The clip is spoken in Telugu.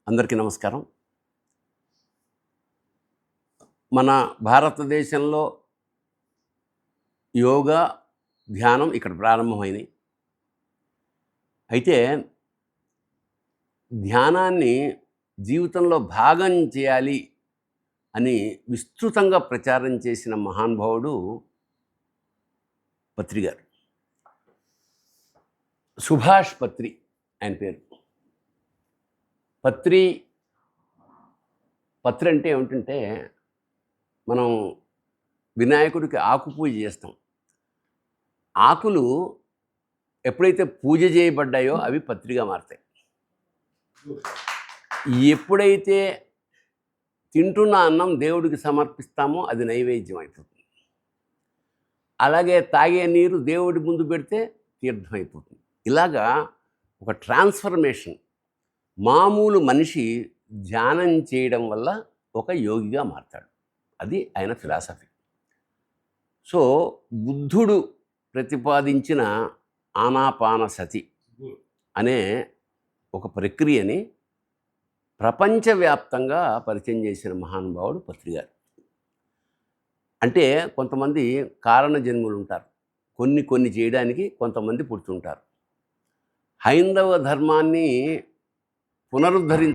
అందరికీ నమస్కారం. మన భారతదేశంలో యోగా, ధ్యానం ఇక్కడ ప్రారంభమైనయి. అయితే ధ్యానాన్ని జీవితంలో భాగం చేయాలి అని విస్తృతంగా ప్రచారం చేసిన మహానుభావుడు పత్రి గారు. సుభాష్ పత్రి ఆయన పేరు. పత్రి అంటే ఏమిటంటే, మనం వినాయకుడికి ఆకు పూజ చేస్తాం. ఆకులు ఎప్పుడైతే పూజ చేయబడ్డాయో అవి పత్రిగా మారతాయి. ఎప్పుడైతే తింటున్న అన్నం దేవుడికి సమర్పిస్తామో అది నైవేద్యం అయిపోతుంది. అలాగే తాగే నీరు దేవుడి ముందు పెడితే తీర్థం అయిపోతుంది. ఇలాగా ఒక ట్రాన్స్ఫర్మేషన్. మామూలు మనిషి ధ్యానం చేయడం వల్ల ఒక యోగిగా మారతాడు. అది ఆయన ఫిలాసఫీ. సో బుద్ధుడు ప్రతిపాదించిన ఆనాపానసతి అనే ఒక ప్రక్రియని ప్రపంచవ్యాప్తంగా పరిచయం చేసిన మహానుభావుడు పత్రి గారు. అంటే కొంతమంది కారణ జన్ములు ఉంటారు, కొన్ని చేయడానికి కొంతమంది పుడుతుంటారు. హైందవ ధర్మాన్ని పునరుద్ధరించి